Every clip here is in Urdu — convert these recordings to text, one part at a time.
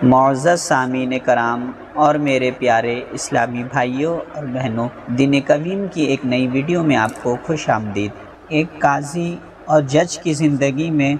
معزز سامعین کرام اور میرے پیارے اسلامی بھائیوں اور بہنوں، دین قویم کی ایک نئی ویڈیو میں آپ کو خوش آمدید۔ ایک قاضی اور جج کی زندگی میں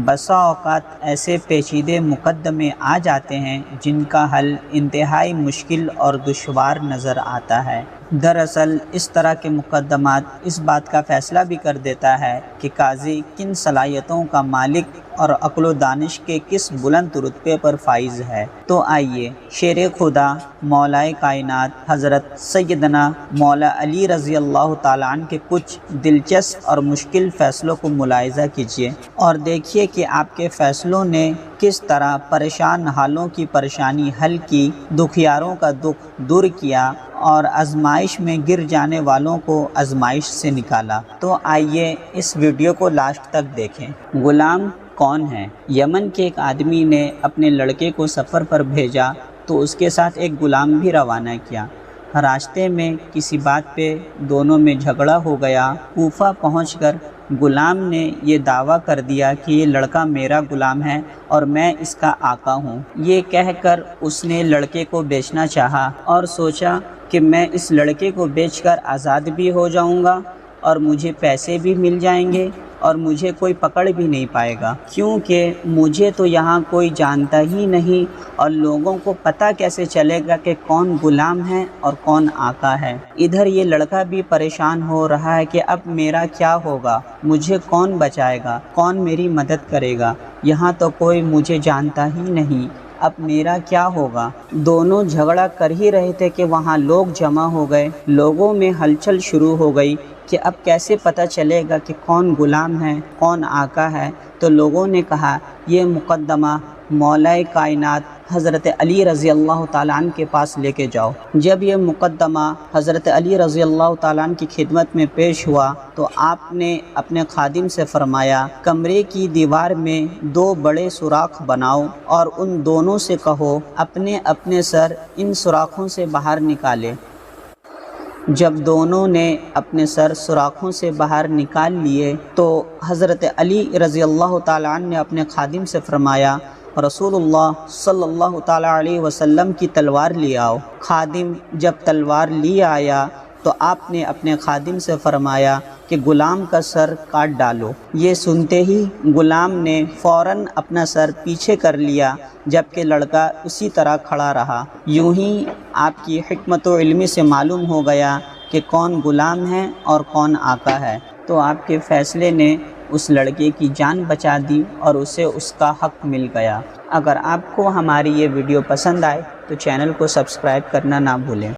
بسا اوقات ایسے پیچیدے مقدمے آ جاتے ہیں جن کا حل انتہائی مشکل اور دشوار نظر آتا ہے۔ دراصل اس طرح کے مقدمات اس بات کا فیصلہ بھی کر دیتا ہے کہ قاضی کن صلاحیتوں کا مالک اور عقل و دانش کے کس بلند رتبے پر فائز ہے۔ تو آئیے شیر خدا مولا کائنات حضرت سیدنا مولا علی رضی اللہ تعالیٰ عنہ کے کچھ دلچسپ اور مشکل فیصلوں کو ملاحظہ کیجیے اور دیکھیے کہ آپ کے فیصلوں نے کس طرح پریشان حالوں کی پریشانی حل کی، دکھیاروں کا دکھ دور کیا اور آزمائش میں گر جانے والوں کو آزمائش سے نکالا۔ تو آئیے اس ویڈیو کو لاسٹ تک دیکھیں۔ غلام کون ہے؟ یمن کے ایک آدمی نے اپنے لڑکے کو سفر پر بھیجا تو اس کے ساتھ ایک غلام بھی روانہ کیا۔ راستے میں کسی بات پہ دونوں میں جھگڑا ہو گیا۔ کوفہ پہنچ کر غلام نے یہ دعویٰ کر دیا کہ یہ لڑکا میرا غلام ہے اور میں اس کا آقا ہوں۔ یہ کہہ کر اس نے لڑکے کو بیچنا چاہا اور سوچا کہ میں اس لڑکے کو بیچ کر آزاد بھی ہو جاؤں گا اور مجھے پیسے بھی مل جائیں گے اور مجھے کوئی پکڑ بھی نہیں پائے گا، کیونکہ مجھے تو یہاں کوئی جانتا ہی نہیں اور لوگوں کو پتہ کیسے چلے گا کہ کون غلام ہے اور کون آقا ہے۔ ادھر یہ لڑکا بھی پریشان ہو رہا ہے کہ اب میرا کیا ہوگا، مجھے کون بچائے گا، کون میری مدد کرے گا، یہاں تو کوئی مجھے جانتا ہی نہیں، اب میرا کیا ہوگا۔ دونوں جھگڑا کر ہی رہے تھے کہ وہاں لوگ جمع ہو گئے۔ لوگوں میں ہلچل شروع ہو گئی کہ اب کیسے پتہ چلے گا کہ کون غلام ہے کون آقا ہے۔ تو لوگوں نے کہا یہ مقدمہ مولا کائنات حضرت علی رضی اللہ تعالیٰ عنہ کے پاس لے کے جاؤ۔ جب یہ مقدمہ حضرت علی رضی اللہ تعالیٰ عنہ کی خدمت میں پیش ہوا تو آپ نے اپنے خادم سے فرمایا کمرے کی دیوار میں 2 بڑے سوراخ بناؤ اور ان دونوں سے کہو اپنے اپنے سر ان سوراخوں سے باہر نکالے۔ جب دونوں نے اپنے سر سوراخوں سے باہر نکال لیے تو حضرت علی رضی اللہ تعالیٰ عنہ نے اپنے خادم سے فرمایا رسول اللہ صلی اللہ تعالیٰ علیہ وسلم کی تلوار لے آؤ۔ خادم جب تلوار لے آیا تو آپ نے اپنے خادم سے فرمایا کہ غلام کا سر کاٹ ڈالو۔ یہ سنتے ہی غلام نے فوراً اپنا سر پیچھے کر لیا جبکہ لڑکا اسی طرح کھڑا رہا۔ یوں ہی آپ کی حکمت و علمی سے معلوم ہو گیا کہ کون غلام ہے اور کون آقا ہے۔ تو آپ کے فیصلے نے اس لڑکے کی جان بچا دی اور اسے اس کا حق مل گیا۔ اگر آپ کو ہماری یہ ویڈیو پسند آئے تو چینل کو سبسکرائب کرنا نہ بھولیں۔